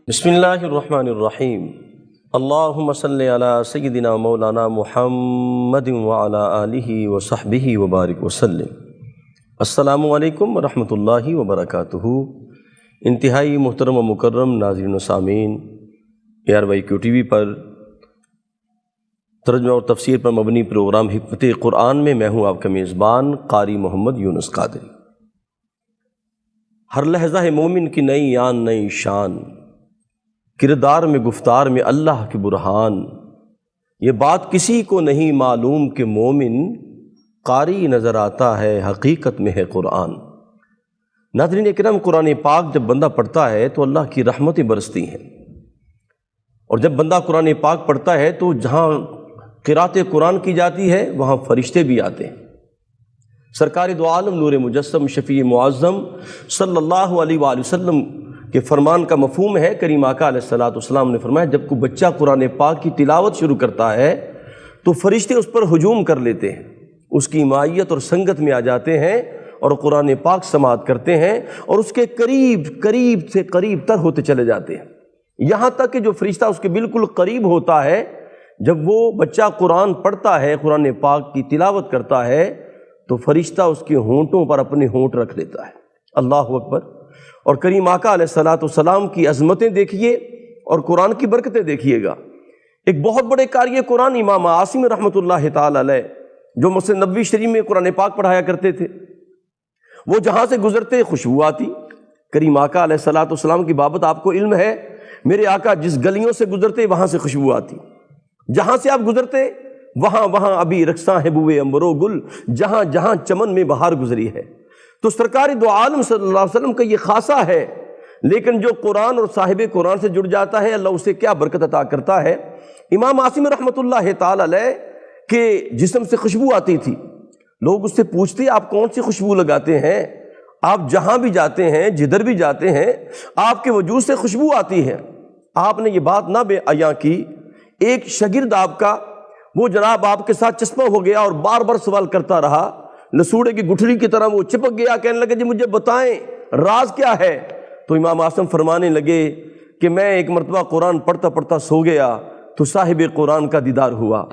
بسم اللہ الرحمن الرحیم اللہم صلی علی سیدنا مولانا محمد وعلی آلہ وصحبہ وبارک وسلم۔ السلام علیکم ورحمۃ اللہ وبرکاتہ۔ انتہائی محترم و مکرم ناظرین و سامعین، ARYQ TV پر ترجمہ اور تفسیر پر مبنی پروگرام حکمت قرآن میں میں ہوں آپ کا میزبان قاری محمد یونس قادری۔ ہر لحظہ مومن کی نئی آن نئی شان، کردار میں گفتار میں اللہ کے برہان، یہ بات کسی کو نہیں معلوم کہ مومن قاری نظر آتا ہے حقیقت میں ہے قرآن۔ ناظرین اکرام، قرآن پاک جب بندہ پڑھتا ہے تو اللہ کی رحمتیں برستی ہیں، اور جب بندہ قرآن پاک پڑھتا ہے تو جہاں قرأت قرآن کی جاتی ہے وہاں فرشتے بھی آتے ہیں۔ سرکار دو عالم نور مجسم شفیع معظم صلی اللہ علیہ وآلہ وسلم کہ فرمان کا مفہوم ہے، کریم آقا علیہ السلام نے فرمایا جب کوئی بچہ قرآن پاک کی تلاوت شروع کرتا ہے تو فرشتے اس پر ہجوم کر لیتے ہیں، اس کی معیت اور سنگت میں آ جاتے ہیں اور قرآن پاک سماعت کرتے ہیں، اور اس کے قریب سے قریب تر ہوتے چلے جاتے ہیں، یہاں تک کہ جو فرشتہ اس کے بالکل قریب ہوتا ہے، جب وہ بچہ قرآن پڑھتا ہے، قرآن پاک کی تلاوت کرتا ہے، تو فرشتہ اس کے ہونٹوں پر اپنے ہونٹ رکھ دیتا ہے۔ اللہ اکبر۔ اور کریم آقا علیہ السلام کی عظمتیں دیکھیے اور قرآن کی برکتیں دیکھیے گا۔ ایک بہت بڑے قاری قرآن امام عاصم رحمۃ اللہ تعالی علیہ، جو مسجد نبوی شریف میں قرآن پاک پڑھایا کرتے تھے، وہ جہاں سے گزرتے خوشبو آتی۔ کریم آقا علیہ السلام کی بابت آپ کو علم ہے، میرے آقا جس گلیوں سے گزرتے وہاں سے خوشبو آتی، جہاں سے آپ گزرتے وہاں ابھی رقصاں ہے بوئے عنبر و گل، جہاں جہاں چمن میں بہار گزری ہے۔ تو سرکار دو عالم صلی اللہ علیہ وسلم کا یہ خاصہ ہے، لیکن جو قرآن اور صاحب قرآن سے جڑ جاتا ہے اللہ اسے کیا برکت عطا کرتا ہے۔ امام عاصم رحمۃ اللہ تعالی علیہ کے جسم سے خوشبو آتی تھی، لوگ اس سے پوچھتے آپ کون سی خوشبو لگاتے ہیں؟ آپ جہاں بھی جاتے ہیں، جدھر بھی جاتے ہیں، آپ کے وجود سے خوشبو آتی ہے۔ آپ نے یہ بات نہ بیان کی، ایک شاگرد آپ کا وہ جناب آپ کے ساتھ چسپاں ہو گیا اور بار بار سوال کرتا رہا، لسوڑے کی گٹھلی کی طرح وہ چپک گیا، کہنے لگے جی مجھے بتائیں راز کیا ہے؟ تو امام عاصم فرمانے لگے کہ میں ایک مرتبہ قرآن پڑھتا پڑھتا سو گیا تو صاحب قرآن کا دیدار ہوا۔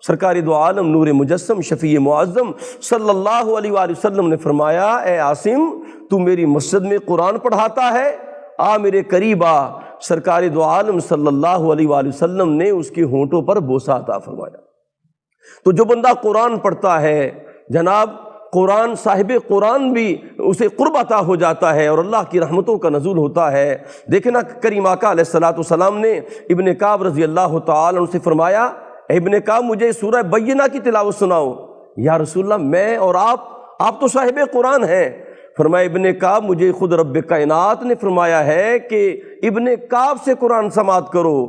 سرکار دو عالم نور مجسم شفیع معظم صلی اللہ علیہ وآلہ وسلم نے فرمایا، اے عاصم تو میری مسجد میں قرآن پڑھاتا ہے، آ میرے قریب آ۔ سرکار دو عالم صلی اللہ علیہ وآلہ وسلم نے اس کے ہونٹوں پر بوسہ عطا فرمایا۔ تو جو بندہ قرآن پڑھتا ہے جناب، قرآن صاحب قرآن بھی اسے قرب عطا ہو جاتا ہے اور اللہ کی رحمتوں کا نزول ہوتا ہے۔ دیکھیں نا، کریم آقا علیہ السلام نے ابن کعب رضی اللہ تعالی عنہ سے فرمایا، اے ابن کعب مجھے سورہ بینہ کی تلاوت سناؤ۔ یا رسول اللہ میں اور آپ تو صاحب قرآن ہیں۔ فرمایا ابن کعب مجھے خود رب کائنات نے فرمایا ہے کہ ابن کعب سے قرآن سماعت کرو۔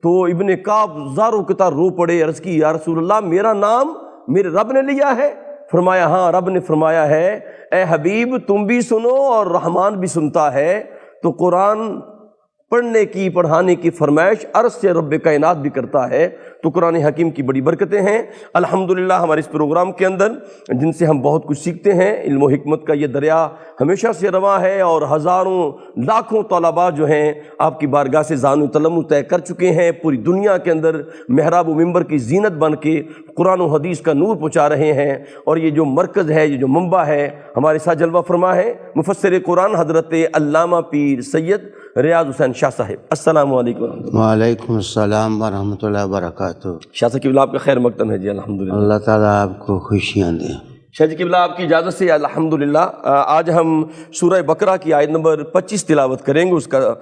تو ابن کعب زاروں کی طرح رو پڑے، عرض کی یا رسول اللہ میرا نام میرے رب نے لیا ہے؟ فرمایا ہاں، رب نے فرمایا ہے اے حبیب تم بھی سنو اور رحمان بھی سنتا ہے۔ تو قرآن پڑھنے کی پڑھانے کی فرمائش عرض سے رب کائنات بھی کرتا ہے۔ تو قرآن حکیم کی بڑی برکتیں ہیں الحمدللہ ہمارے اس پروگرام کے اندر، جن سے ہم بہت کچھ سیکھتے ہیں۔ علم و حکمت کا یہ دریا ہمیشہ سے رواں ہے، اور ہزاروں لاکھوں طلباء جو ہیں آپ کی بارگاہ سے زانو تلمو طے کر چکے ہیں، پوری دنیا کے اندر محراب و منبر کی زینت بن کے قرآن و حدیث کا نور پہنچا رہے ہیں۔ اور یہ جو مرکز ہے، یہ جو منبع ہے، ہمارے ساتھ جلوہ فرما ہے مفسر قرآن حضرت علامہ پیر سید ریاض حسین شاہ صاحب۔ السلام علیکم ورحمۃ اللہ۔ وعلیکم السلام ورحمۃ اللہ وبرکاتہ۔ شاہ صاحب قبلہ آپ کا خیر مقدم ہے جی الحمدللہ۔ اللہ تعالیٰ آپ کو خوشیاں دے۔ شاہ جی قبلہ آپ کی اجازت سے الحمدللہ آج ہم سورہ بقرہ کی آیت نمبر 25 تلاوت کریں گے، اس کا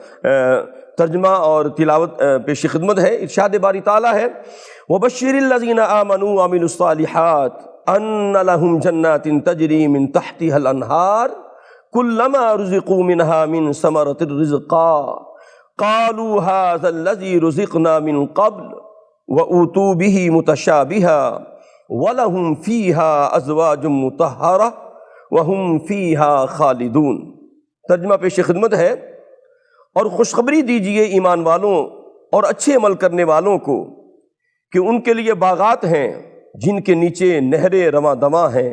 ترجمہ اور تلاوت پیش خدمت ہے۔ ارشاد باری تعالیٰ ہے وَبَشِّرِ الَّذِينَ آمَنُوا وَعَمِلُوا الصَّالِحَاتِ أَنَّ لَهُمْ جَنَّاتٍ تَجْرِي مِن تَحْتِهَا الْأَنْهَارُ كُلَّمَا رُزِقُوا مِنْهَا مِن ثَمَرَةٍ رِزْقًا قَالُوا هَذَا الَّذِي رُزِقْنَا مِن قَبْلُ وَأُوتُوا بِهِ مُتَشَابِهًا وَلَهُمْ فِيهَا أَزْوَاجٌ مُطَهَّرَةٌ وَهُمْ فِيهَا خَالِدُونَ۔ ترجمہ پیش خدمت ہے، اور خوشخبری دیجئے ایمان والوں اور اچھے عمل کرنے والوں کو کہ ان کے لیے باغات ہیں جن کے نیچے نہریں رواں دواں ہیں،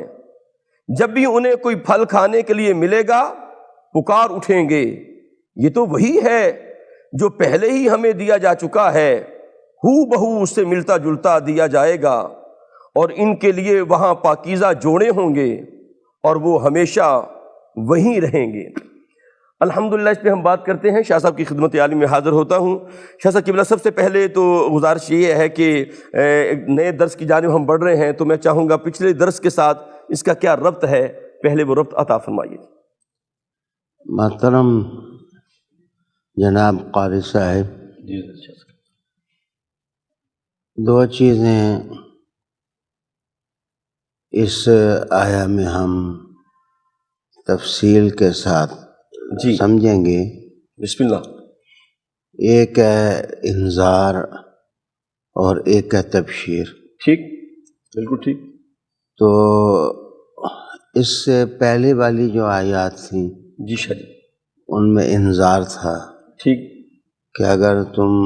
جب بھی انہیں کوئی پھل کھانے کے لیے ملے گا پکار اٹھیں گے، یہ تو وہی ہے جو پہلے ہی ہمیں دیا جا چکا ہے ہو بہو اس سے ملتا جلتا دیا جائے گا، اور ان کے لیے وہاں پاکیزہ جوڑے ہوں گے اور وہ ہمیشہ وہیں رہیں گے۔ الحمدللہ اس پہ ہم بات کرتے ہیں۔ شاہ صاحب کی خدمت عالی میں حاضر ہوتا ہوں۔ شاہ صاحب قبلہ، سب سے پہلے تو گزارش یہ ہے کہ نئے درس کی جانب ہم بڑھ رہے ہیں، تو میں چاہوں گا پچھلے درس کے ساتھ اس کا کیا ربط ہے، پہلے وہ ربط عطا فرمائیے۔ محترم جناب قاری صاحب، جی، دو چیزیں اس آیا میں ہم تفصیل کے ساتھ جی سمجھیں گے۔ بسم اللہ۔ ایک ہے انذار اور ایک ہے تبشیر۔ ٹھیک، بالکل ٹھیک۔ تو اس سے پہلے والی جو آیات تھیں جی شاہ جی، ان میں انذار تھا ٹھیک، کہ اگر تم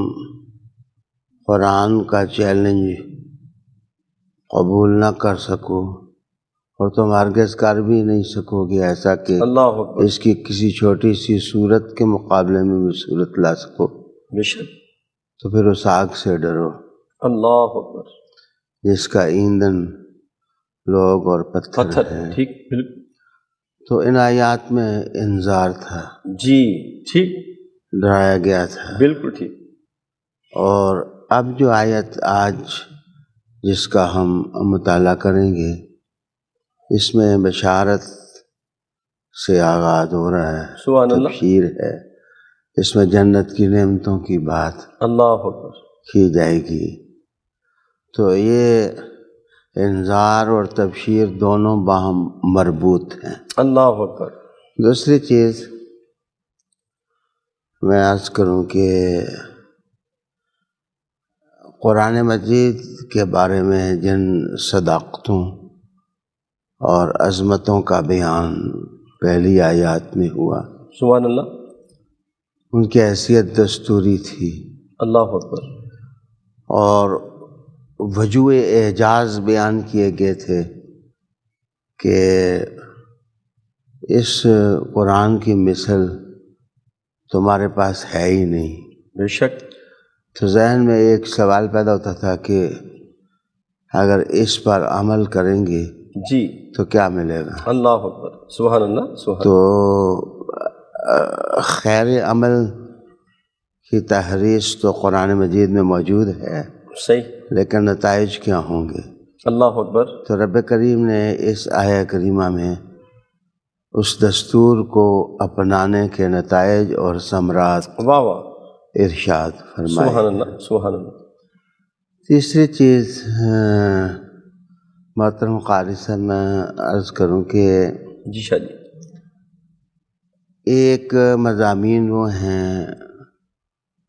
قرآن کا چیلنج قبول نہ کر سکو اور تم ہرگز کر بھی نہیں سکو گے ایسا کہ اللہ اکبر، اس کی کسی چھوٹی سی صورت کے مقابلے میں بھی صورت لا سکو، بے شک، تو پھر اس آگ سے ڈرو اللہ اکبر، جس کا ایندھن لوگ اور پتھر ہے۔ ٹھیک، بالکل، تو ان آیات میں انذار تھا، جی ٹھیک، ڈرایا گیا تھا۔ بالکل ٹھیک۔ اور اب جو آیت آج جس کا ہم مطالعہ کریں گے، اس میں بشارت سے آغاز ہو رہا ہے، سبحان اللہ، تبشیر ہے، اس میں جنت کی نعمتوں کی بات اللہ اکبر، کی جائے گی۔ تو یہ انذار اور تبشیر دونوں باہم مربوط ہیں۔ اللہ اکبر، دوسری چیز میں عرض کروں کہ قرآن مجید کے بارے میں جن صداقتوں اور عظمتوں کا بیان پہلی آیات میں ہوا، سبحان اللہ، ان کی حیثیت دستوری تھی، اللہ اکبر، اور وجوہ اعجاز بیان کیے گئے تھے کہ اس قرآن کی مثل تمہارے پاس ہے ہی نہیں۔ بے شک، تو ذہن میں ایک سوال پیدا ہوتا تھا کہ اگر اس پر عمل کریں گے جی، تو کیا ملے گا؟ اللہ اکبر، سبحان اللہ، سبحان تو خیر عمل کی تحریص تو قرآن مجید میں موجود ہے، اللہ، صحیح، لیکن نتائج کیا ہوں گے؟ اللہ اکبر، تو رب کریم نے اس آیہ کریمہ میں اس دستور کو اپنانے کے نتائج اور ثمرات واہ واہ، ارشاد فرمائے۔ سبحان اللہ، سبحان اللہ، تیسری چیز محترم قاری صاحب میں عرض کروں کہ جی شاہ جی، ایک مضامین وہ ہیں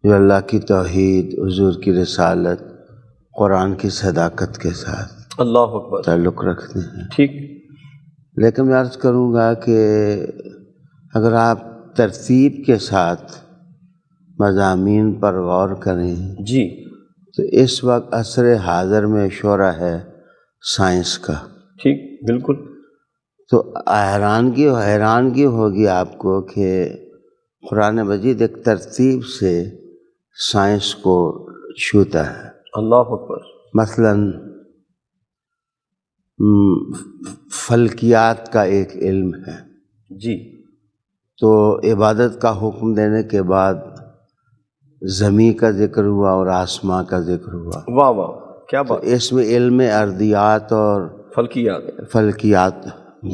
جو اللہ کی توحید، حضور کی رسالت، قرآن کی صداقت کے ساتھ اللہ اکبر، تعلق رکھتے ہیں، ٹھیک، لیکن میں عرض کروں گا کہ اگر آپ ترتیب کے ساتھ مضامین پر غور کریں جی، تو اس وقت عصر حاضر میں شعرہ ہے سائنس کا، ٹھیک، بالکل، تو حیرانگی ہوگی آپ کو کہ قرآن مجید ایک ترتیب سے سائنس کو چھوتا ہے۔ اللہ اکبر، مثلاً فلکیات کا ایک علم ہے، جی، تو عبادت کا حکم دینے کے بعد زمین کا ذکر ہوا اور آسماں کا ذکر ہوا، واہ واہ، کیا تو بات، اس میں علم ارضیات اور فلکیات، فلکیات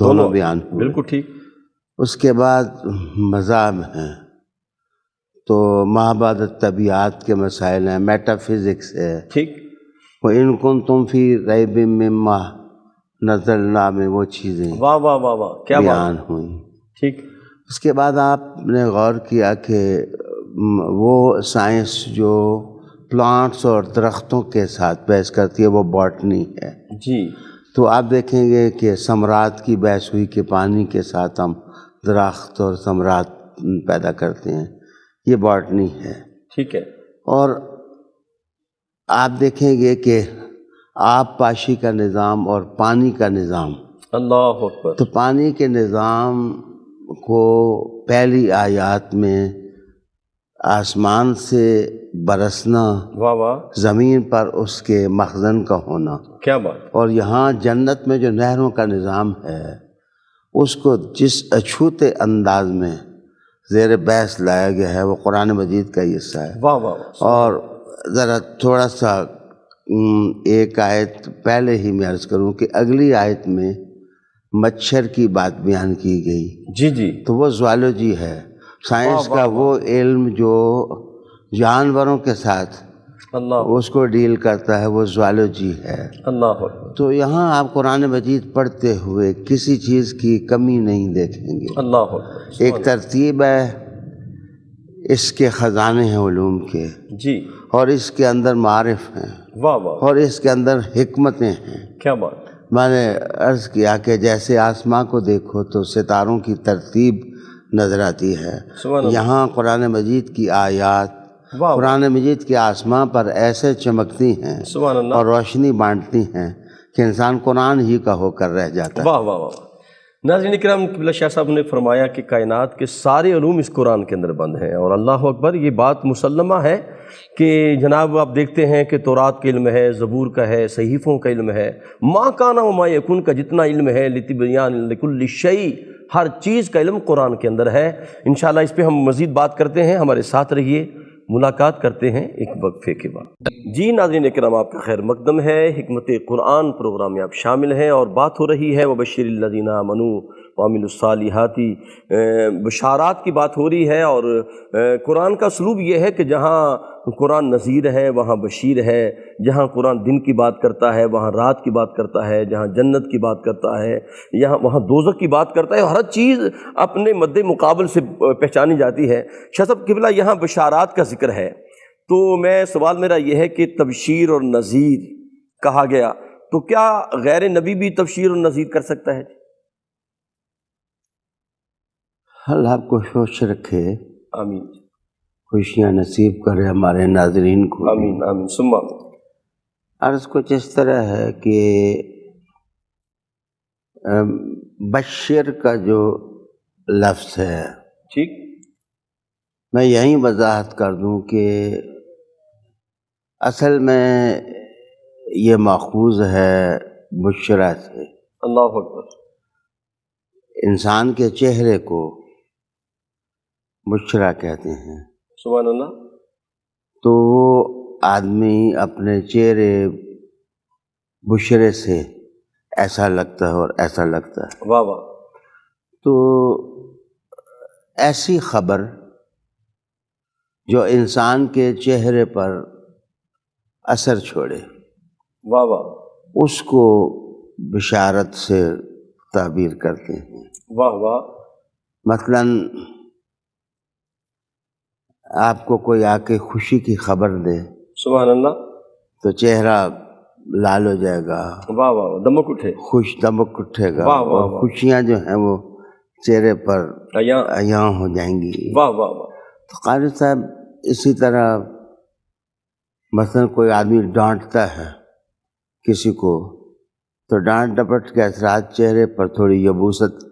دونوں بیان ہوئے۔ بالکل ٹھیک، اس کے بعد مذاہب ہیں، تو مابعد الطبیعات کے مسائل ہیں، میٹا فزکس ہے، ٹھیک، وَإِن كُنتُمْ فِي رَيْبٍ مِّمَّا نَزَّلْنَا میں وہ چیزیں واہ واہ واہ واہ، کیا بات، بیان ہوئیں۔ ٹھیک، اس کے بعد آپ نے غور کیا کہ وہ سائنس جو پلانٹس اور درختوں کے ساتھ بحث کرتی ہے وہ باٹنی ہے، جی، تو آپ دیکھیں گے کہ ثمرات کی بحث ہوئی کہ پانی کے ساتھ ہم درخت اور ثمرات پیدا کرتے ہیں، یہ باٹنی ہے۔ ٹھیک ہے، اور آپ دیکھیں گے کہ آب پاشی کا نظام اور پانی کا نظام، اللہ اکبر، تو پانی کے نظام کو پہلی آیات میں آسمان سے برسنا، واہ واہ، زمین پر اس کے مخزن کا ہونا، کیا بات، اور یہاں جنت میں جو نہروں کا نظام ہے اس کو جس اچھوتے انداز میں زیر بحث لایا گیا ہے وہ قرآن مجید کا ہی حصہ ہے۔ واہ واہ واہ، اور ذرا تھوڑا سا ایک آیت پہلے ہی میں عرض کروں کہ اگلی آیت میں مچھر کی بات بیان کی گئی، جی جی، تو وہ زوالوجی ہے، سائنس واہ کا واہ وہ علم جو جانوروں کے ساتھ اللہ اس کو ڈیل کرتا ہے، وہ زوالوجی ہے۔ اللہ اکبر، تو یہاں آپ قرآن مجید پڑھتے ہوئے کسی چیز کی کمی نہیں دیکھیں گے۔ اللہ اکبر، ایک ترتیب ہے، اس کے خزانے ہیں علوم کے، جی، اور اس کے اندر معارف ہیں، واہ واہ، اور اس کے اندر حکمتیں ہیں۔ کیا بات، میں نے عرض کیا کہ جیسے آسماں کو دیکھو تو ستاروں کی ترتیب نظر آتی ہے، سبحان اللہ، یہاں قرآن مجید کی آیات واہ واہ، قرآن مجید کے آسماں پر ایسے چمکتی ہیں سبحان اللہ، اور روشنی بانٹتی ہیں کہ انسان قرآن ہی کا ہو کر رہ جاتا ہے۔ واہ واہ واہ۔ ناظرین اکرام، قبلہ شاہ صاحب نے فرمایا کہ کائنات کے سارے علوم اس قرآن کے اندر بند ہیں، اور اللہ اکبر، یہ بات مسلمہ ہے کہ جناب آپ دیکھتے ہیں کہ تورات کا علم ہے، زبور کا ہے، صحیفوں کا علم ہے، ما کان و ما یکون کا جتنا علم ہے، لتبیان لکل شیء، ہر چیز کا علم قرآن کے اندر ہے۔ انشاءاللہ اس پہ ہم مزید بات کرتے ہیں، ہمارے ساتھ رہیے، ملاقات کرتے ہیں ایک وقفے کے بعد۔ جی ناظرین اکرام، آپ کا خیر مقدم ہے، حکمت قرآن پروگرام میں آپ شامل ہیں، اور بات ہو رہی ہے وبشر الذین آمنوا وعملوا الصالحات، بشارات کی بات ہو رہی ہے، اور قرآن کا اسلوب یہ ہے کہ جہاں قرآن نذیر ہے وہاں بشیر ہے، جہاں قرآن دن کی بات کرتا ہے وہاں رات کی بات کرتا ہے، جہاں جنت کی بات کرتا ہے یہاں وہاں دوزخ کی بات کرتا ہے، ہر چیز اپنے مد مقابل سے پہچانی جاتی ہے۔ شاہ صاحب قبلہ، یہاں بشارات کا ذکر ہے، تو میں سوال میرا یہ ہے کہ تبشیر اور نذیر کہا گیا، تو کیا غیر نبی بھی تبشیر اور نذیر کر سکتا ہے؟ اللہ آپ کو خوش رکھے، آمین، خوشیاں نصیب کرے ہمارے ناظرین کو۔ آمین آمین ثم آمین۔ عرض کچھ اس طرح ہے کہ بشر کا جو لفظ ہے، ٹھیک، میں یہیں وضاحت کر دوں کہ اصل میں یہ ماخوذ ہے بشرا سے۔ اللہ اکبر، انسان کے چہرے کو بشرا کہتے ہیں، سبحان اللہ، تو وہ آدمی اپنے چہرے بشرے سے ایسا لگتا ہے اور ایسا لگتا ہے، واہ واہ، تو ایسی خبر جو انسان کے چہرے پر اثر چھوڑے، واہ واہ، اس کو بشارت سے تعبیر کرتے ہیں۔ واہ واہ، مثلاً آپ کو کوئی آ کے خوشی کی خبر دے سبحان اللہ، تو چہرہ لال ہو جائے گا، واہ واہ، دمک اٹھے، خوش دمک اٹھے گا، واہ واہ اور واہ، خوشیاں جو ہیں وہ چہرے پر عیاں، عیاں ہو جائیں گی۔ واہ واہ واہ، تو قاری صاحب، اسی طرح مثلا کوئی آدمی ڈانٹتا ہے کسی کو، تو ڈانٹ ڈپٹ کے اثرات چہرے پر تھوڑی یبوست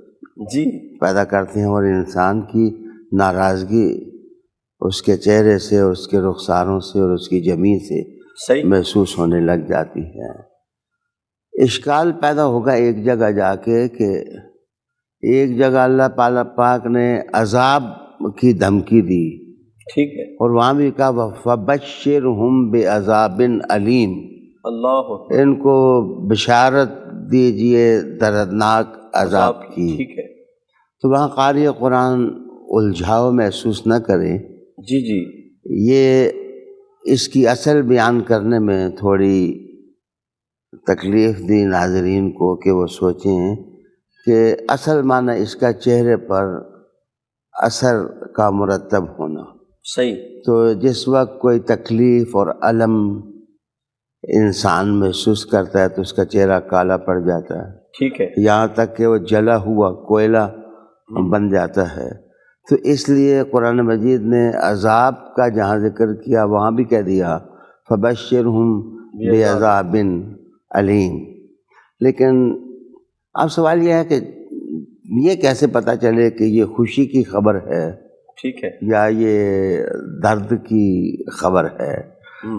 جی، پیدا کرتے ہیں، اور انسان کی ناراضگی اس کے چہرے سے اور اس کے رخساروں سے اور اس کی جمی سے صحیح، محسوس ہونے لگ جاتی ہے۔ اشکال پیدا ہوگا ایک جگہ جا کے کہ ایک جگہ اللہ پاک نے عذاب کی دھمکی دی، ٹھیک ہے، اور وہاں بھی کہا فَبَشِّرْهُم بِعَذَابٍ عَلِيمٍ، اللہ اکبر، ان کو بشارت دیجئے دردناک عذاب کی۔ ٹھیک ہے، تو وہاں قاری قرآن الجھاؤ محسوس نہ کرے، جی جی، یہ اس کی اصل بیان کرنے میں تھوڑی تکلیف دی ناظرین کو کہ وہ سوچیں کہ اصل معنی اس کا چہرے پر اثر کا مرتب ہونا۔ صحیح، تو جس وقت کوئی تکلیف اور الم انسان محسوس کرتا ہے تو اس کا چہرہ کالا پڑ جاتا ہے، ٹھیک ہے، یہاں تک کہ وہ جلا ہوا کوئلہ بن جاتا ہے۔ تو اس لیے قرآن مجید نے عذاب کا جہاں ذکر کیا وہاں بھی کہہ دیا فَبَشِّرْهُم بِعَذَابٍ علیم۔ لیکن اب سوال یہ ہے کہ یہ کیسے پتہ چلے کہ یہ خوشی کی خبر ہے ٹھیک ہے، یا یہ درد کی خبر ہے،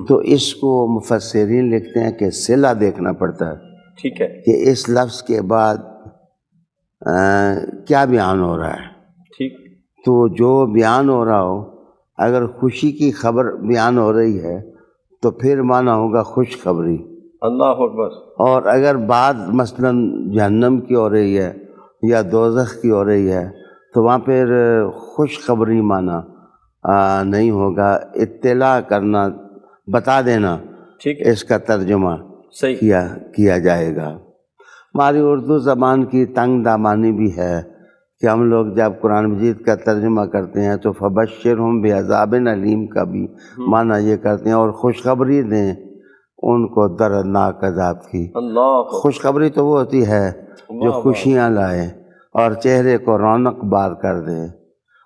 تو اس کو مفسرین لکھتے ہیں کہ صلہ دیکھنا پڑتا ہے ٹھیک ہے، کہ اس لفظ کے بعد کیا بیان ہو رہا ہے۔ ٹھیک، تو جو بیان ہو رہا ہو، اگر خوشی کی خبر بیان ہو رہی ہے تو پھر معنی ہوگا خوشخبری، اللہ اکبر، اور اگر بات مثلا جہنم کی ہو رہی ہے یا دوزخ کی ہو رہی ہے تو وہاں پھر خوشخبری معنی نہیں ہوگا، اطلاع کرنا، بتا دینا، ٹھیک ہے، اس کا ترجمہ صحیح، کیا جائے گا۔ ہماری اردو زبان کی تنگ دامانی بھی ہے کہ ہم لوگ جب قرآن مجید کا ترجمہ کرتے ہیں تو فبشرہم بعذاب علیم کا بھی معنی یہ کرتے ہیں، اور خوشخبری دیں ان کو دردناک عذاب کی۔ اللہ اکبر، خوشخبری تو وہ ہوتی ہے جو واہ، خوشیاں لائے اور چہرے کو رونق بار کر دے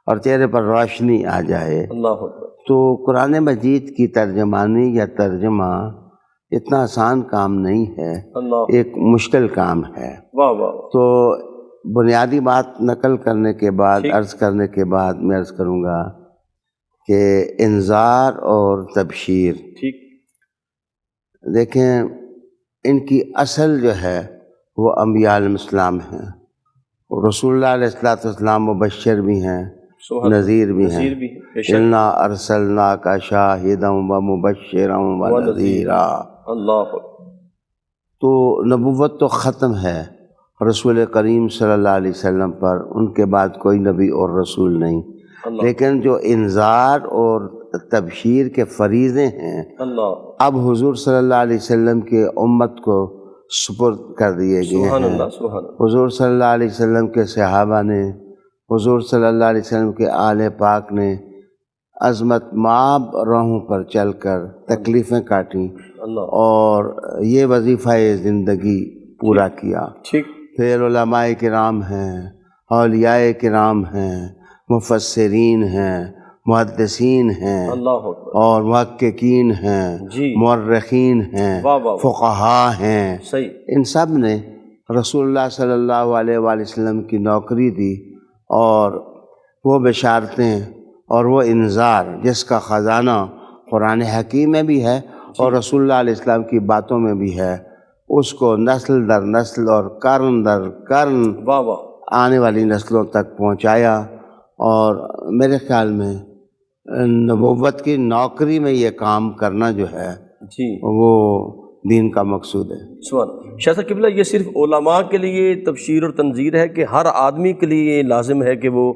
اور چہرے پر روشنی آ جائے۔ اللہ اکبر، تو قرآن مجید کی ترجمانی یا ترجمہ اتنا آسان کام نہیں ہے، اللہ، ایک مشکل کام ہے۔ واہ واہ واہ، تو بنیادی بات نقل کرنے کے بعد، ٹھیک، عرض کرنے کے بعد میں عرض کروں گا کہ انذار اور تبشیر، ٹھیک، دیکھیں ان کی اصل جو ہے وہ انبیاء علیہ السلام ہیں، رسول اللہ علیہ السلام مبشر بھی ہیں، سبحان نذیر بھی ہیں، نذیر بھی ہے، بے شک، انا ارسلناک شاہدا ومبشرا ونذیرا۔ اللہ اکبر، تو نبوت تو ختم ہے رسول کریم صلی اللہ علیہ وسلم پر، ان کے بعد کوئی نبی اور رسول نہیں، اللہ، لیکن جو انذار اور تبشیر کے فریضے ہیں اللہ، اب حضور صلی اللہ علیہ وسلم کے امت کو سپرد کر دیے گئے سبحان ہیں۔ اللہ، سبحان اللہ، حضور صلی اللہ علیہ وسلم کے صحابہ نے، حضور صلی اللہ علیہ وسلم کے آل پاک نے عظمت مآب راہوں پر چل کر تکلیفیں کاٹیں اللہ، اور یہ وظیفہ زندگی پورا کیا۔ ٹھیک، پھر علماء کرام ہیں، اولیاء کرام ہیں، مفسرین ہیں، محدثین ہیں، اللہ اکبر، اور محققین ہیں، جی، مورخین ہیں، واہ واہ واہ، فقہا ہیں، صحیح، ان سب نے رسول اللہ صلی اللہ علیہ وآلہ وسلم کی نوکری دی، اور وہ بشارتیں اور وہ انذار جس کا خزانہ قرآن حکیم میں بھی ہے اور رسول اللہ علیہ السلام کی باتوں میں بھی ہے، اس کو نسل در نسل اور قرن در قرن واہ واہ، آنے والی نسلوں تک پہنچایا۔ اور میرے خیال میں نبوت کی نوکری میں یہ کام کرنا جو ہے جی، وہ دین کا مقصود ہے۔ سبحان، شاہ صاحب قبلہ یہ صرف علماء کے لیے تبشیر اور تنذیر ہے کہ ہر آدمی کے لیے یہ لازم ہے کہ وہ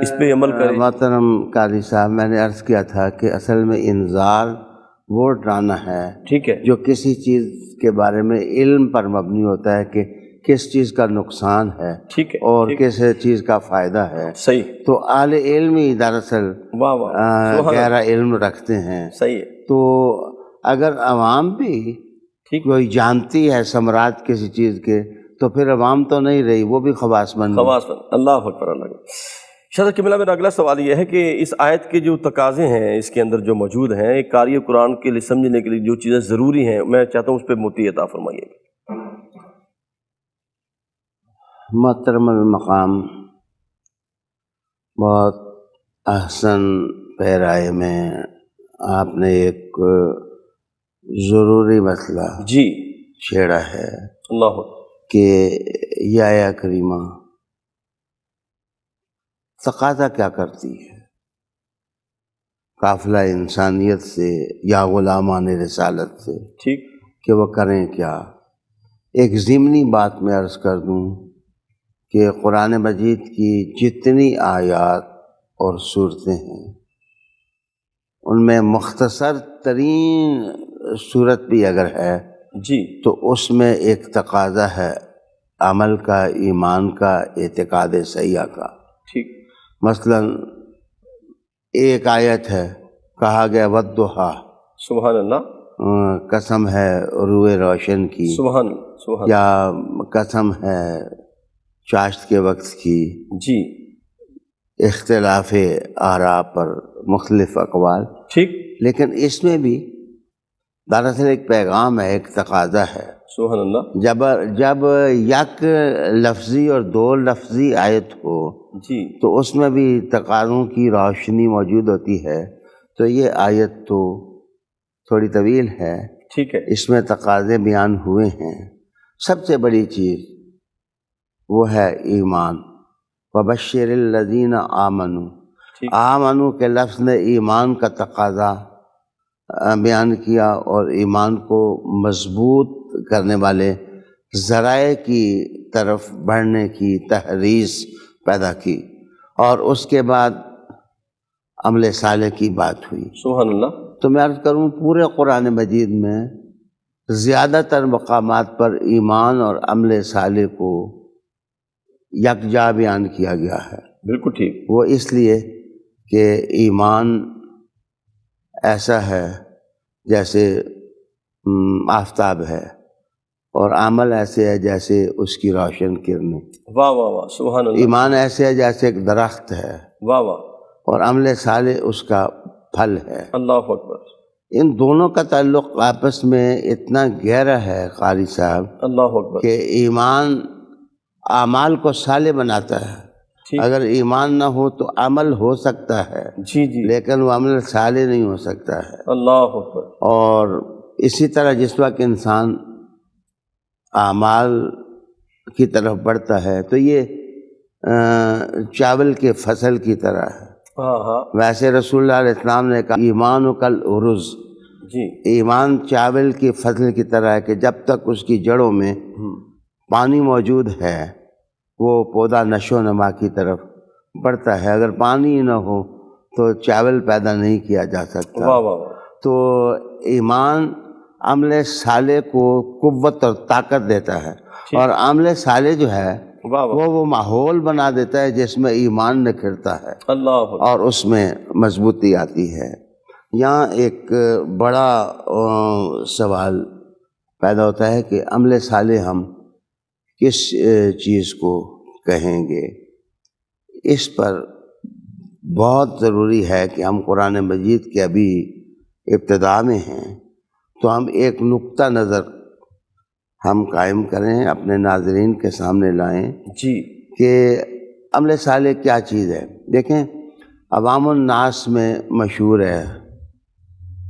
اس پہ عمل کرے؟ محترم قاضی صاحب، میں نے عرض کیا تھا کہ اصل میں انذار وہ ڈرانا ہے ٹھیک ہے، جو کسی چیز کے بارے میں علم پر مبنی ہوتا ہے کہ کس چیز کا نقصان ہے ٹھیک ہے، اور کس چیز کا فائدہ ہے۔ صحیح، تو اہل علم ہی دراصل واہ واہ، سبحان گہرا علم رکھتے ہیں۔ صحیح ہے، تو اگر عوام بھی ٹھیک، کوئی جانتی ہے ثمرات کسی چیز کے تو پھر عوام تو نہیں رہی، وہ بھی خواص مند ہے۔ خواص، اللہ اکبر، اللہ اکبر۔ شاہ صاحب قبلہ میرا اگلا سوال یہ ہے کہ اس آیت کے جو تقاضے ہیں اس کے اندر جو موجود ہیں، ایک قاری قرآن کے لیے سمجھنے کے لیے جو چیزیں ضروری ہیں، میں چاہتا ہوں اس پہ موتی عطا فرمائیے۔ محترم المقام، بہت احسن پیرائے میں آپ نے ایک ضروری مسئلہ جی، چھیڑا ہے اللہ اکبر، کہ یہ آیہ کریمہ تقاضا کیا کرتی ہے قافلہ انسانیت سے یا غلامان رسالت سے، ٹھیک، کہ وہ کریں کیا۔ ایک ضمنی بات میں عرض کر دوں کہ قرآن مجید کی جتنی آیات اور صورتیں ہیں ان میں مختصر ترین صورت بھی اگر ہے جی، تو اس میں ایک تقاضا ہے عمل کا، ایمان کا، اعتقاد صحیحہ کا۔ ٹھیک، مثلا ایک آیت ہے، کہا گیا والضحیٰ، سبحان اللہ، قسم ہے روئے روشن کی، سبحان، سبحان، یا قسم ہے چاشت کے وقت کی۔ جی، اختلاف آراء پر مختلف اقوال، ٹھیک، لیکن اس میں بھی دراصل ایک پیغام ہے، ایک تقاضا ہے سبحان اللہ. جب یک لفظی اور دو لفظی آیت ہو جی تو اس میں بھی تقاضوں کی روشنی موجود ہوتی ہے. تو یہ آیت تو تھوڑی طویل ہے، ٹھیک ہے. اس میں تقاضے بیان ہوئے ہیں. سب سے بڑی چیز وہ ہے ایمان. وبشر الذین آمنوا، ٹھیک. آمنو کے لفظ نے ایمان کا تقاضا بیان کیا اور ایمان کو مضبوط کرنے والے ذرائع کی طرف بڑھنے کی تحریض پیدا کی، اور اس کے بعد عمل صالح کی بات ہوئی. سبحان اللہ. تو میں عرض کروں پورے قرآن مجید میں زیادہ تر مقامات پر ایمان اور عمل صالح کو یکجا بیان کیا گیا ہے. بالکل ٹھیک. وہ اس لیے کہ ایمان ایسا ہے جیسے آفتاب ہے، اور عمل ایسے ہے جیسے اس کی روشن کرنیں. واہ واہ واہ. سبحان اللہ. ایمان ایسے ہے جیسے ایک درخت ہے، واہ واہ. اور عمل صالح اس کا پھل ہے. اللہ اکبر. ان دونوں کا تعلق آپس میں اتنا گہرا ہے قاری صاحب اللہ اکبر. کہ ایمان اعمال کو صالح بناتا ہے. ٹھیک. اگر ایمان نہ ہو تو عمل ہو سکتا ہے جی جی. لیکن وہ عمل صالح نہیں ہو سکتا ہے. اللہ اکبر. اور اسی طرح جس وقت انسان اعمال کی طرف بڑھتا ہے تو یہ چاول کے فصل کی طرح ہے. ہاں ہاں. ویسے رسول اللہ علیہ السلام نے کہا ایمان کل عرض، جی. ایمان چاول کی فصل کی طرح ہے کہ جب تک اس کی جڑوں میں پانی موجود ہے وہ پودا نشو و نما کی طرف بڑھتا ہے. اگر پانی نہ ہو تو چاول پیدا نہیں کیا جا سکتا. واہ واہ واہ. تو ایمان عمل صالح کو قوت اور طاقت دیتا ہے، اور عمل صالح جو ہے واہ واہ. وہ ماحول بنا دیتا ہے جس میں ایمان نکھرتا ہے اللہ اکبر. اور اس میں مضبوطی آتی ہے. یہاں ایک بڑا سوال پیدا ہوتا ہے کہ عمل صالح ہم کس چیز کو کہیں گے. اس پر بہت ضروری ہے کہ ہم قرآن مجید کے ابھی ابتدا میں ہیں تو ہم ایک نقطہ نظر ہم قائم کریں، اپنے ناظرین کے سامنے لائیں جی. کہ عمل صالح کیا چیز ہے. دیکھیں عوام الناس میں مشہور ہے،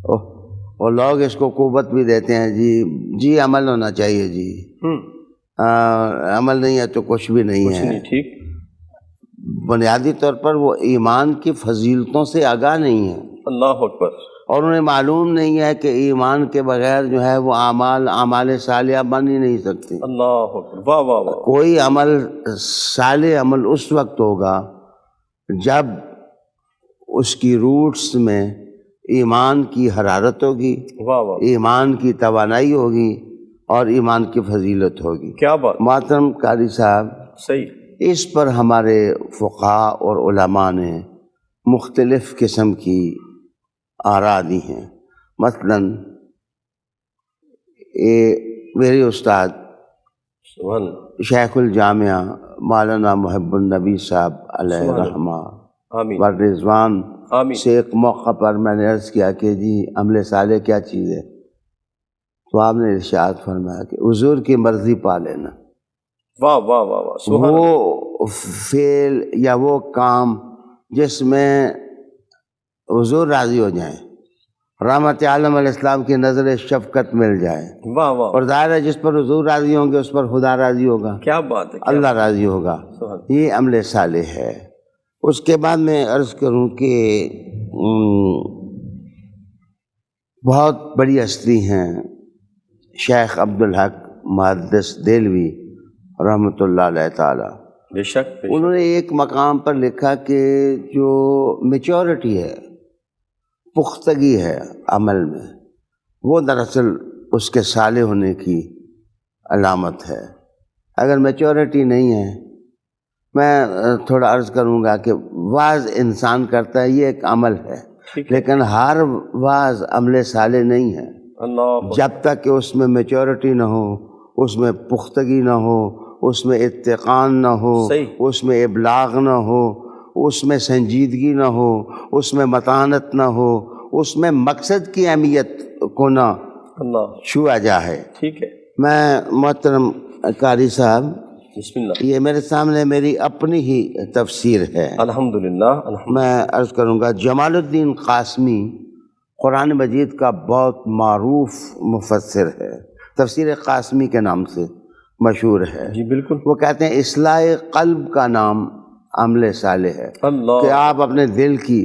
اور لوگ اس کو قوت بھی دیتے ہیں، جی عمل ہونا چاہیے، جی عمل نہیں ہے تو کچھ بھی نہیں ہے. ٹھیک. بنیادی طور پر وہ ایمان کی فضیلتوں سے آگاہ نہیں ہے، اللہ اکبر. اور انہیں معلوم نہیں ہے کہ ایمان کے بغیر جو ہے وہ اعمال صالحہ بن ہی نہیں سکتی. اللہ اکبر. واہ واہ واہ. کوئی عمل صالح عمل اس وقت ہوگا جب اس کی روٹس میں ایمان کی حرارت ہوگی، واہ واہ. ایمان کی توانائی ہوگی، اور ایمان کی فضیلت ہوگی. کیا بات. محترم قاری صاحب، صحیح. اس پر ہمارے فقہاء اور علماء نے مختلف قسم کی آراء دی ہیں. مثلا میرے استاد سبحان اللہ. شیخ الجامعہ مولانا محب النبی صاحب علیہ رحمہ آمین. و رضوان آمین. سے ایک موقع پر میں نے عرض کیا کہ جی عمل صالح کیا چیز ہے؟ تو آپ نے ارشاد فرمایا کہ حضور کی مرضی پا لینا. واہ واہ واہ واہ. سبحان اللہ. وہ فعل یا وہ کام جس میں حضور راضی ہو جائیں، رحمت عالم علیہ السلام کی نظر شفقت مل جائے. واہ واہ. اور ظاہر ہے جس پر حضور راضی ہوں گے اس پر خدا راضی ہوگا، کیا بات ہے. اللہ راضی ہوگا. یہ عمل صالح ہے. اس کے بعد میں عرض کروں کہ بہت بڑی ہستی ہیں شیخ عبدالحق محدث دہلوی رحمۃ اللہ علیہ تعالی. بے شک. انہوں نے ایک مقام پر لکھا کہ جو میچورٹی ہے، پختگی ہے عمل میں، وہ دراصل اس کے صالح ہونے کی علامت ہے. اگر میچورٹی نہیں ہے، میں تھوڑا عرض کروں گا کہ واعظ انسان کرتا ہے، یہ ایک عمل ہے، لیکن ہر واعظ عمل صالح نہیں ہے. جب تک کہ اس میں میچورٹی نہ ہو، اس میں پختگی نہ ہو، اس میں اتقان نہ ہو، اس میں ابلاغ نہ ہو، اس میں سنجیدگی نہ ہو، اس میں متانت نہ ہو، اس میں مقصد کی اہمیت کو نہ چھوا جائے، ٹھیک ہے، میں محترم قاری صاحب، بسم اللہ. یہ میرے سامنے میری اپنی ہی تفسیر ہے. الحمدللہ الحمدللہ. میں عرض کروں گا جمال الدین قاسمی قرآن مجید کا بہت معروف مفسر ہے، تفسیر قاسمی کے نام سے مشہور ہے. جی بالکل. وہ کہتے ہیں اصلاح قلب کا نام عمل صالح ہے، اللہ. کہ آپ اپنے دل کی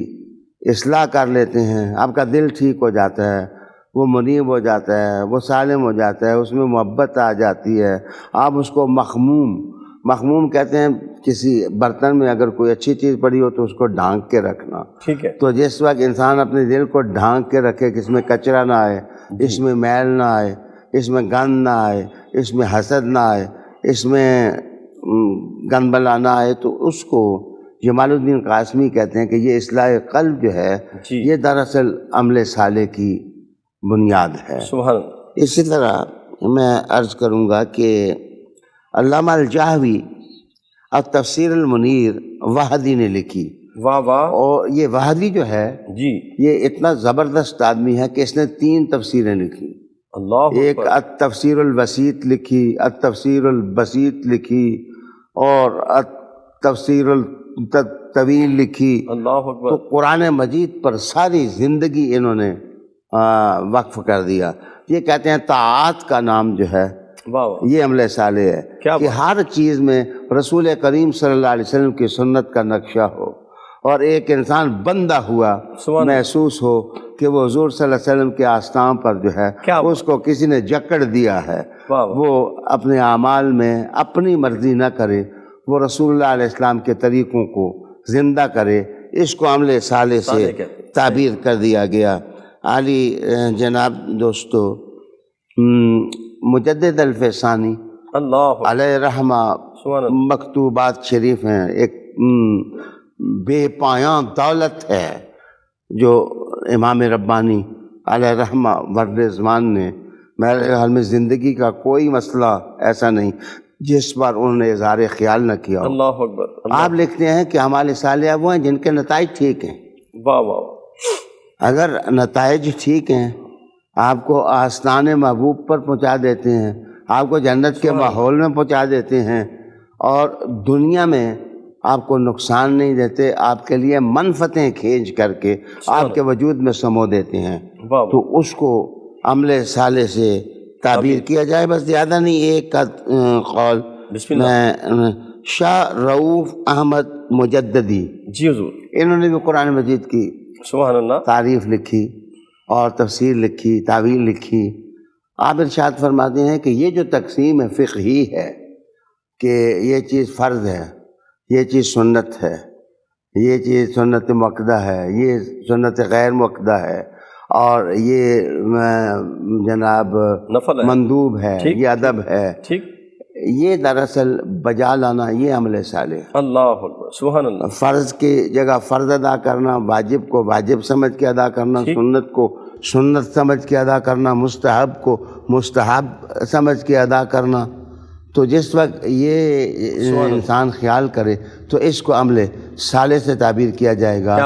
اصلاح کر لیتے ہیں، آپ کا دل ٹھیک ہو جاتا ہے، وہ منیب ہو جاتا ہے، وہ سالم ہو جاتا ہے، اس میں محبت آ جاتی ہے. آپ اس کو مخموم کہتے ہیں، کسی برتن میں اگر کوئی اچھی چیز پڑی ہو تو اس کو ڈھانک کے رکھنا. ٹھیک ہے. تو جس وقت انسان اپنے دل کو ڈھانک کے رکھے کہ اس میں کچرا نہ آئے، اس میں میل نہ آئے، اس میں گند نہ آئے، اس میں حسد نہ آئے، اس میں گند بلا نہ آئے، تو اس کو جمال الدین قاسمی کہتے ہیں کہ یہ اصلاح قلب جو ہے یہ دراصل عمل صالح کی بنیاد ہے. سبحان اللہ. اسی طرح میں عرض کروں گا کہ علامہ الجاہوی التفسیر المنیر وحدی نے لکھی، واہ واہ. اور یہ وحدی جو ہے جی. یہ اتنا زبردست آدمی ہے کہ اس نے 3 تفسیریں لکھی. اللہ. ایک التفسیر الوسیط لکھی، التفسیر البسیط لکھی، اور التفسیر الطویل لکھی. اللہ اکبر. تو قرآن مجید پر ساری زندگی انہوں نے وقف کر دیا. یہ کہتے ہیں طاعات کا نام جو ہے واہ واہ. یہ عمل صالح ہے، کہ ہر چیز میں رسول کریم صلی اللہ علیہ وسلم کی سنت کا نقشہ ہو، اور ایک انسان بندہ ہوا محسوس ہو کہ وہ حضور صلی اللہ علیہ وسلم کے آستان پر جو ہے اس کو کسی نے جکڑ دیا ہے، وہ اپنے اعمال میں اپنی مرضی نہ کرے، وہ رسول اللہ علیہ السلام کے طریقوں کو زندہ کرے. اس کو عمل صالح سے تعبیر کر دیا گیا. عالی جناب دوستو، مجدد الفسانی اللہ علیہ رحمہ مکتوبات شریف ہیں، ایک بے پایاں دولت ہے جو امام ربانی علیہ رحمہ ورد زمان نے، میرے خیال میں زندگی کا کوئی مسئلہ ایسا نہیں جس پر انہوں نے اظہار خیال نہ کیا ہو. اللہ اکبر. آپ لکھتے ہیں کہ ہمارے صالحہ وہ ہیں جن کے نتائج ٹھیک ہیں. واہ واہ. اگر نتائج ٹھیک ہیں، آپ کو آستان محبوب پر پہنچا دیتے ہیں، آپ کو جنت کے ماحول میں پہنچا دیتے ہیں، اور دنیا میں آپ کو نقصان نہیں دیتے، آپ کے لیے منفعتیں کھینچ کر کے آپ کے وجود میں سمو دیتے ہیں، تو اس کو عمل صالح سے تعبیر کیا جائے. بس زیادہ نہیں، ایک کا قول میں شاہ رؤوف احمد مجددی، جی حضور، انہوں نے بھی قرآن مجید کی سبحان اللہ تعریف لکھی اور تفسیر لکھی، تعویل لکھی. آپ ارشاد فرماتے ہیں کہ یہ جو تقسیم فقہی ہے کہ یہ چیز فرض ہے، یہ چیز سنت ہے، یہ چیز سنت مؤکدہ ہے، یہ سنت غیر مؤکدہ ہے، اور یہ جناب نفل ہے، مندوب ہے، یہ ادب ہے، ٹھیک، یہ دراصل بجا لانا یہ عمل صالح. اللہ اکبر، سبحان اللہ. فرض کی جگہ فرض ادا کرنا، واجب کو واجب سمجھ کے ادا کرنا، سنت کو سنت سمجھ کے ادا کرنا، مستحب کو مستحب سمجھ کے ادا کرنا. تو جس وقت یہ انسان خیال کرے تو اس کو عمل صالح سے تعبیر کیا جائے گا.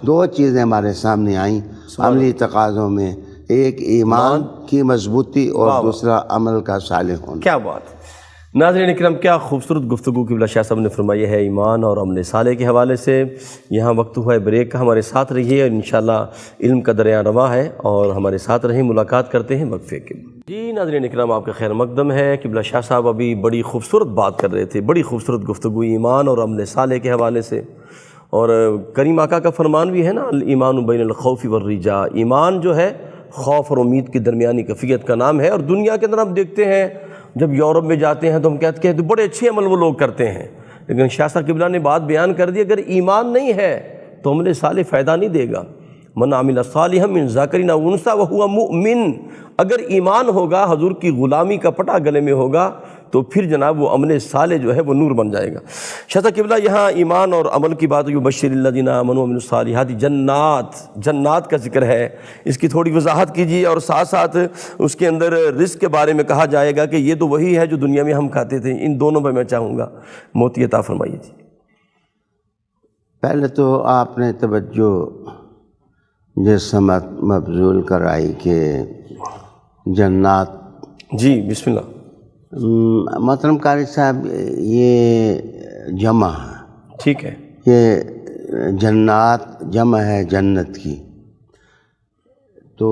2 چیزیں ہمارے سامنے آئیں عملی تقاضوں میں، ایک ایمان کی مضبوطی اور دوسرا عمل کا صالح ہونا. کیا بات. ناظرین اکرام، کیا خوبصورت گفتگو قبلہ شاہ صاحب نے فرمائی ہے ایمان اور عمل صالح کے حوالے سے. یہاں وقت ہوا ہے بریک کا، ہمارے ساتھ رہیے، اور انشاءاللہ علم کا دریا رواں ہے، اور ہمارے ساتھ رہیں. ملاقات کرتے ہیں وقفے کے. جی ناظرین اکرام، آپ کا خیر مقدم ہے. قبلہ شاہ صاحب ابھی بڑی خوبصورت بات کر رہے تھے، بڑی خوبصورت گفتگو ایمان اور عمل صالح کے حوالے سے. اور کریم آقا کا فرمان بھی ہے نا، الایمان بین الخوف والرجاء. ایمان جو ہے خوف اور امید کی درمیانی کیفیت کا نام ہے. اور دنیا کے اندر ہم دیکھتے ہیں، جب یورپ میں جاتے ہیں تو ہم کہتے ہیں بڑے اچھے عمل وہ لوگ کرتے ہیں، لیکن شاہ صاحب قبلہ نے بات بیان کر دی، اگر ایمان نہیں ہے تو عمل صالح فائدہ نہیں دے گا. من عمل صالحا من ذکر او انثی وہو مؤمن. اگر ایمان ہوگا، حضور کی غلامی کا پٹا گلے میں ہوگا، تو پھر جناب وہ عمل صالح جو ہے وہ نور بن جائے گا. شاہ صاحب قبلہ یہاں ایمان اور عمل کی بات، یبشر الذین آمنوا وعملوا الصالحات، جنات کا ذکر ہے. اس کی تھوڑی وضاحت کیجیے، اور ساتھ ساتھ اس کے اندر رزق کے بارے میں کہا جائے گا کہ یہ تو وہی ہے جو دنیا میں ہم کھاتے تھے. ان دونوں پہ میں چاہوں گا موتی عطا فرمائیے. جی پہلے تو آپ نے توجہ جس سمت مبذول کرائی کہ جنات، جی بسم اللہ. محترم قاری صاحب، یہ جمع ہے، ٹھیک ہے، یہ جنات جمع ہے جنت کی، تو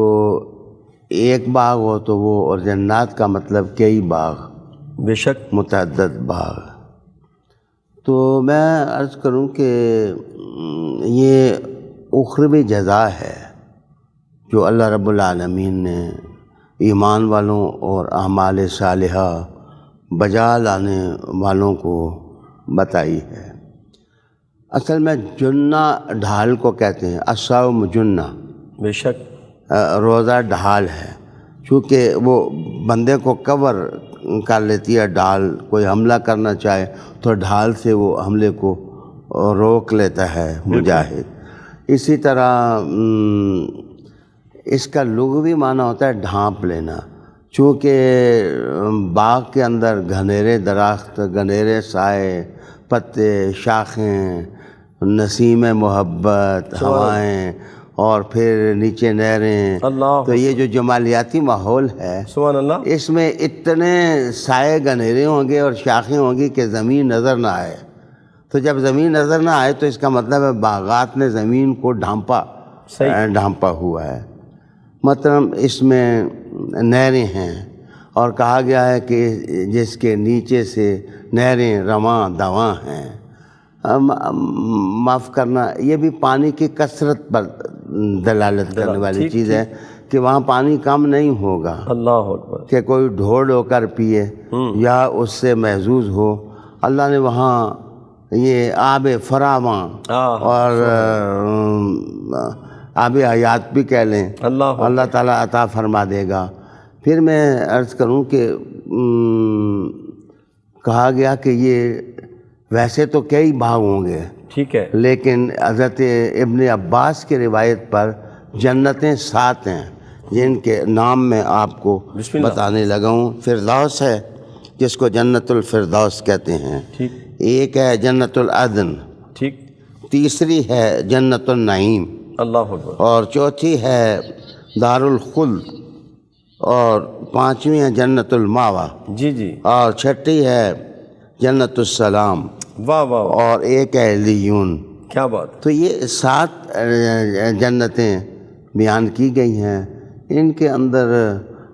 ایک باغ ہو تو وہ، اور جنات کا مطلب کئی باغ، بے شک، متعدد باغ۔ تو میں عرض کروں کہ یہ اخروی جزا ہے جو اللہ رب العالمین نے ایمان والوں اور اعمال صالحہ بجا لانے والوں کو بتائی ہے۔ اصل میں جنہ ڈھال کو کہتے ہیں، الصوم جنہ، بے شک، روزہ ڈھال ہے، چونکہ وہ بندے کو کور کر لیتی ہے ڈھال، کوئی حملہ کرنا چاہے تو ڈھال سے وہ حملے کو روک لیتا ہے مجاہد۔ اسی طرح اس کا لغوی معنی ہوتا ہے ڈھانپ لینا، چونکہ باغ کے اندر گھنیرے درخت، گھنیرے سائے، پتے، شاخیں، نسیم محبت، ہوائیں، اور پھر نیچے نہریں، اللہ، تو یہ جو جمالیاتی ماحول ہے سبحان اللہ، اس میں اتنے سائے گھنیرے ہوں گے اور شاخیں ہوں گی کہ زمین نظر نہ آئے۔ تو جب زمین نظر نہ آئے تو اس کا مطلب ہے باغات نے زمین کو ڈھانپا ہوا ہے۔ مطلب اس میں نہریں ہیں، اور کہا گیا ہے کہ جس کے نیچے سے نہریں رواں دواں ہیں۔ معاف کرنا، یہ بھی پانی کی کثرت پر دلالت کرنے والی چیز ہے کہ وہاں پانی کم نہیں ہوگا، اللہ اکبر، کہ کوئی ڈھول ہو کر پیے یا اس سے محظوظ ہو۔ اللہ نے وہاں یہ آب فراواں اور آب حیات بھی کہہ لیں، اللہ تعالیٰ عطا فرما دے گا۔ پھر میں عرض کروں کہ کہا گیا کہ یہ ویسے تو کئی باغ ہوں گے، ٹھیک ہے، لیکن حضرت ابن عباس کی روایت پر جنتیں 7 ہیں جن کے نام میں آپ کو بتانے لگا ہوں۔ فردوس ہے جس کو جنت الفردوس کہتے ہیں، ایک ہے جنت العدن، ٹھیک، تیسری ہے جنت النعیم، اللہ اکبر، اور چوتھی ہے دار الخلد، اور 5ویں ہے جنت الماوا، جی جی، اور 6ٹھی ہے جنت السلام، واہ واہ، اور ایک ہے علیون۔ کیا بات، تو یہ 7 جنتیں بیان کی گئی ہیں، ان کے اندر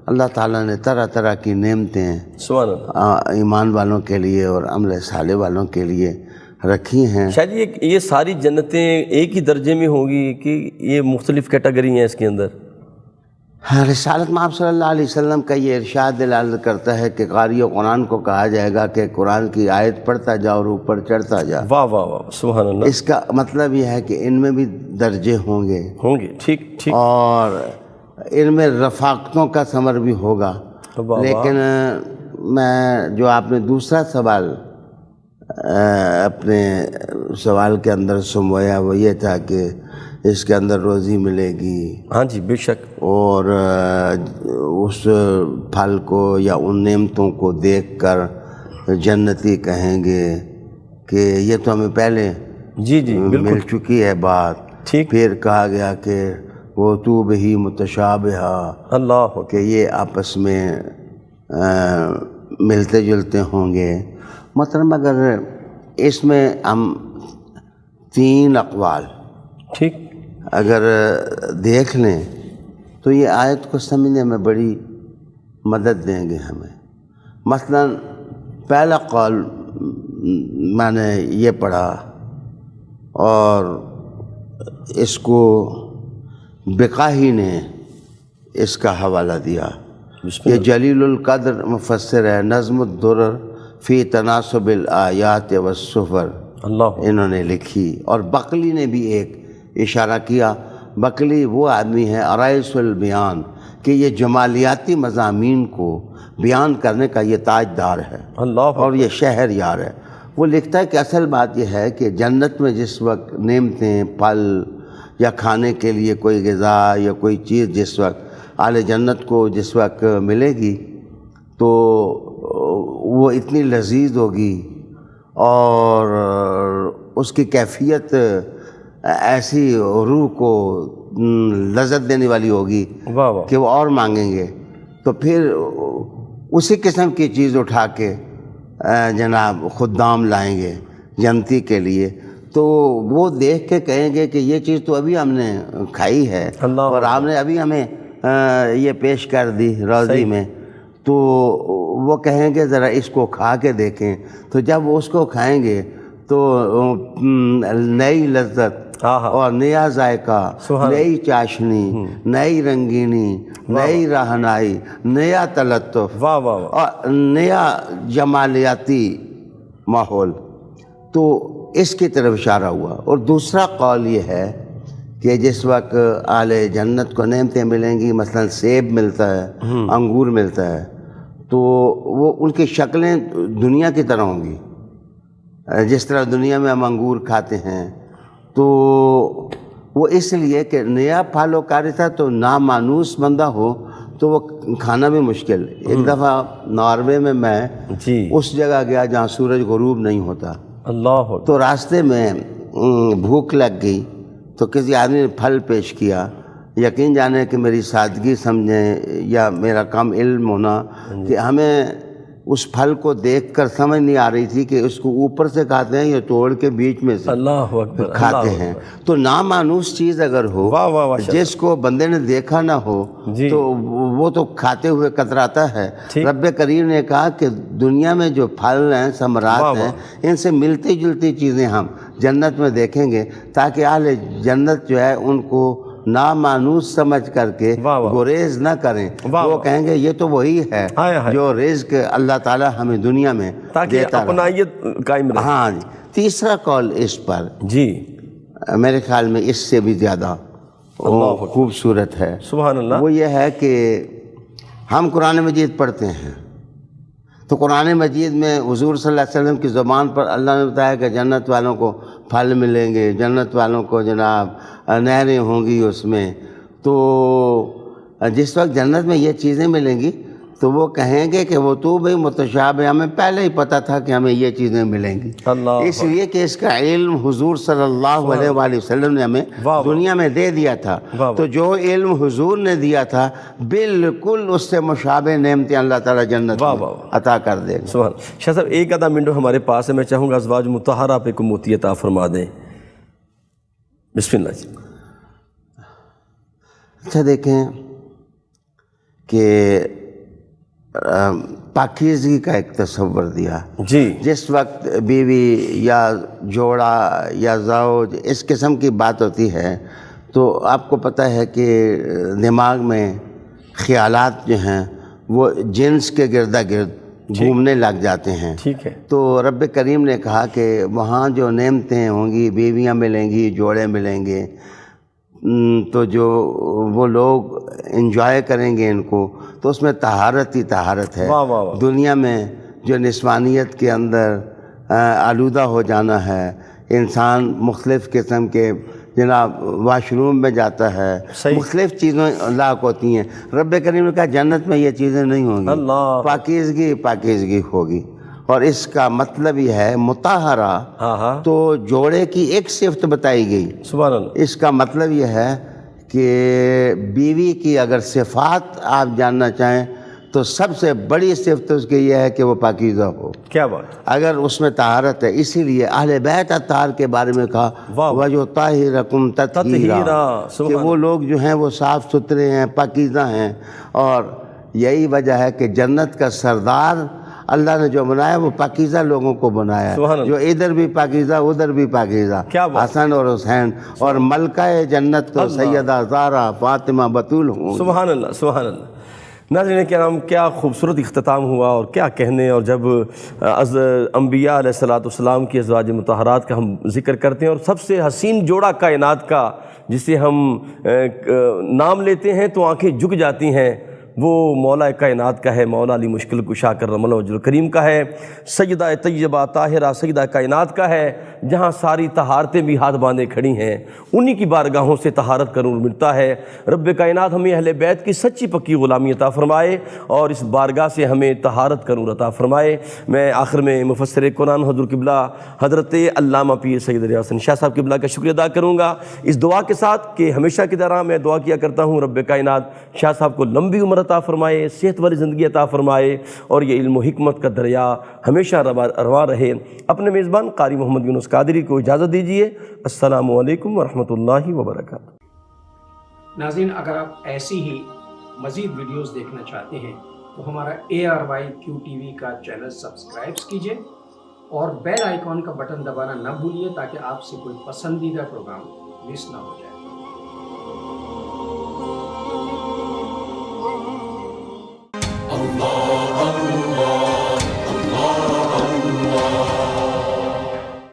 اللہ تعالیٰ نے طرح طرح کی نعمتیں سبحان اللہ، ایمان والوں کے لیے اور عمل صالح والوں کے لیے رکھی ہیں۔ شاید یہ ساری جنتیں ایک ہی درجے میں ہوں گی کہ یہ مختلف کیٹیگری ہیں اس کے اندر؟ رسالت مآب صلی اللہ علیہ وسلم کا یہ ارشاد دلالت کرتا ہے کہ قاری قرآن کو کہا جائے گا کہ قرآن کی آیت پڑھتا جا اور اوپر چڑھتا جا۔ واہ واہ واہ، سبحان اللہ، اس کا مطلب یہ ہے کہ ان میں بھی درجے ہوں گے، ٹھیک ٹھیک، اور ان میں رفاقتوں کا ثمر بھی ہوگا۔ لیکن میں جو آپ نے دوسرا سوال اپنے سوال کے اندر سمویا وہ یہ تھا کہ اس کے اندر روزی ملے گی، ہاں جی، بے شک، اور اس پھل کو یا ان نعمتوں کو دیکھ کر جنتی کہیں گے کہ یہ تو ہمیں پہلے جی جی مل چکی ہے بات۔ ٹھیک، پھر کہا گیا کہ وہ تو بہی متشابہہ، اللہ، کہ یہ آپس میں ملتے جلتے ہوں گے۔ مطلب اگر اس میں ہم 3 اقوال ٹھیک، اگر دیکھ لیں تو یہ آیت کو سمجھنے میں بڑی مدد دیں گے ہمیں۔ مثلا پہلا قول میں نے یہ پڑھا اور اس کو بقاہی نے اس کا حوالہ دیا، یہ جلیل القدر مفسر ہے، نظم الدرر فی تناسب الآیات والسفر اللہ، انہوں نے لکھی، اور بقلی نے بھی ایک اشارہ کیا۔ بقلی وہ آدمی ہے عرائس البیان کہ یہ جمالیاتی مضامین کو بیان کرنے کا یہ تاجدار ہے اور یہ شہر یار ہے۔ وہ لکھتا ہے کہ اصل بات یہ ہے کہ جنت میں جس وقت نعمتیں، پھل یا کھانے کے لیے کوئی غذا یا کوئی چیز جس وقت اہل جنت کو جس وقت ملے گی تو وہ اتنی لذیذ ہوگی اور اس کی کیفیت ایسی روح کو لذت دینے والی ہوگی کہ وہ اور مانگیں گے۔ تو پھر اسی قسم کی چیز اٹھا کے جناب خدام لائیں گے جنتی کے لیے، تو وہ دیکھ کے کہیں گے کہ یہ چیز تو ابھی ہم نے کھائی ہے اور آپ نے ابھی ہمیں یہ پیش کر دی روزی میں، تو وہ کہیں گے ذرا اس کو کھا کے دیکھیں۔ تو جب وہ اس کو کھائیں گے تو نئی لذت اور نیا ذائقہ، نئی چاشنی، نئی رنگینی، نئی رہنائی، نیا تلطف اور نیا جمالیاتی ماحول، تو اس کی طرف اشارہ ہوا۔ اور دوسرا قول یہ ہے کہ جس وقت اہل جنت کو نعمتیں ملیں گی، مثلا سیب ملتا ہے، انگور ملتا ہے، تو وہ ان کی شکلیں دنیا کی طرح ہوں گی، جس طرح دنیا میں ہم انگور کھاتے ہیں۔ تو وہ اس لیے کہ نیا پھل و کاری تھا، تو نامانوس بندہ ہو تو وہ کھانا بھی مشکل۔ ایک دفعہ ناروے میں اس جگہ گیا جہاں سورج غروب نہیں ہوتا، تو راستے میں بھوک لگ گئی، تو کسی آدمی نے پھل پیش کیا۔ یقین جانے کہ میری سادگی سمجھیں یا میرا کم علم ہونا کہ ہمیں اس پھل کو دیکھ کر سمجھ نہیں آ رہی تھی کہ اس کو اوپر سے کھاتے ہیں یا توڑ کے بیچ میں سے کھاتے ہیں۔ تو نامانوس چیز اگر ہو، جس کو بندے نے دیکھا نہ ہو، تو وہ تو کھاتے ہوئے کتراتا ہے۔ رب کریم نے کہا کہ دنیا میں جو پھل ہیں، ثمرات ہیں، ان سے ملتی جلتی چیزیں ہم جنت میں دیکھیں گے، تاکہ اہل جنت جو ہے ان کو نامانوس سمجھ کر کے گریز نہ کریں۔ وہ کہیں گے یہ تو وہی ہے جو رزق اللہ تعالی ہمیں دنیا میں دیتا ہے، اپنائیت قائم رہے۔ ہاں جی۔ تیسرا قول اس پر میرے خیال میں اس سے بھی زیادہ خوبصورت ہے، سبحان اللہ۔ وہ یہ ہے کہ ہم قرآن مجید پڑھتے ہیں، تو قرآن مجید میں حضور صلی اللہ علیہ وسلم کی زبان پر اللہ نے بتایا کہ جنت والوں کو پھل ملیں گے، جنت والوں کو جناب نہریں ہوں گی اس میں۔ تو جس وقت جنت میں یہ چیزیں ملیں گی تو وہ کہیں گے کہ وہ تو بھئی متشابہ، ہمیں پہلے ہی پتہ تھا کہ ہمیں یہ چیزیں ملیں گی، اس لیے کہ اس کا علم حضور صلی اللہ علیہ وآلہ وسلم نے ہمیں دنیا میں دے دیا تھا۔ تو جو علم حضور نے دیا تھا بالکل اس سے مشابہ نعمتیں اللہ تعالیٰ جنت میں عطا کر دے گا۔ سبحان اللہ۔ شاہ صاحب ایک آدھا منٹ ہمارے پاس ہے، میں چاہوں گا ازواج مطہرہ پہ کوئی موتی عطا فرما دیں۔ بسم اللہ جی۔ اچھا دیکھیں کہ پاکیزگی کا ایک تصور دیا، جس وقت بیوی یا جوڑا یا زوج اس قسم کی بات ہوتی ہے تو آپ کو پتہ ہے کہ دماغ میں خیالات جو ہیں وہ جنس کے گردا گرد گھومنے لگ جاتے ہیں۔ تو رب کریم نے کہا کہ وہاں جو نعمتیں ہوں گی، بیویاں ملیں گی، جوڑے ملیں گے، تو جو وہ لوگ انجوائے کریں گے ان کو، تو اس میں طہارت ہی طہارت ہے۔ دنیا میں جو نسوانیت کے اندر آلودہ ہو جانا ہے، انسان مختلف قسم کے جناب واش روم میں جاتا ہے، مختلف چیزیں لاحق ہوتی ہیں۔ رب کریم نے کہا جنت میں یہ چیزیں نہیں ہوں گی، پاکیزگی پاکیزگی ہوگی۔ اور اس کا مطلب یہ ہے مطہرہ، تو جوڑے کی ایک صفت بتائی گئی۔ سبحان اللہ۔ اس کا مطلب یہ ہے کہ بیوی کی اگر صفات آپ جاننا چاہیں تو سب سے بڑی صفت اس کی یہ ہے کہ وہ پاکیزہ ہو۔ کیا بات! اگر اس میں طہارت ہے، اسی لیے اہل بیت اطہار کے بارے میں کہا وَيُطَهِّرَكُمْ تَطْهِيرًا، کہ وہ لوگ جو ہیں وہ صاف ستھرے ہیں، پاکیزہ ہیں۔ اور یہی وجہ ہے کہ جنت کا سردار اللہ نے جو بنایا وہ پاکیزہ لوگوں کو بنایا ہے، جو ادھر بھی پاکیزہ ادھر بھی پاکیزہ، حسن اور حسین، اور ملکہ جنت تو سیدہ زہرا فاطمہ بطول ہوں۔ سبحان اللہ، سبحان اللہ۔ ناظرین کرام، کیا خوبصورت اختتام ہوا، اور کیا کہنے۔ اور جب انبیاء علیہ السلام کی ازواج مطہرات کا ہم ذکر کرتے ہیں، اور سب سے حسین جوڑا کائنات کا جسے ہم نام لیتے ہیں تو آنکھیں جھک جاتی ہیں، وہ مولا کائنات کا ہے، مولا علی مشکل کشا کرم اللہ وجہ الکریم کا ہے، سیدہ طیبہ طاہرہ سیدہ کائنات کا ہے، جہاں ساری طہارتیں بھی ہاتھ باندھے کھڑی ہیں، انہی کی بارگاہوں سے طہارت کا نور ملتا ہے۔ رب کائنات ہمیں اہل بیت کی سچی پکی غلامی عطا فرمائے، اور اس بارگاہ سے ہمیں طہارت کا نور عطا فرمائے۔ میں آخر میں مفسر قرآن حضور قبلہ حضرت علامہ پیر سید ریاض حسن شاہ صاحب قبلہ کا شکریہ ادا کروں گا، اس دعا کے ساتھ کہ ہمیشہ کی طرح میں دعا کیا کرتا ہوں رب کائنات شاہ صاحب کو لمبی عمر عطا عطا فرمائے، صحت والی زندگی عطا فرمائے، اور یہ علم و حکمت کا دریا ہمیشہ رواں رہے۔ اپنے میزبان قاری محمد یونس قادری کو اجازت دیجیے۔ السلام علیکم ورحمۃ اللہ وبرکاتہ۔ ناظرین، اگر آپ ایسی ہی مزید ویڈیوز دیکھنا چاہتے ہیں تو ہمارا ARYQ TV کا چینل سبسکرائب کیجئے اور بیل آئیکن کا بٹن دبانا نہ بھولیے تاکہ آپ سے کوئی پسندیدہ پروگرام مس نہ ہو جائے۔ اللہ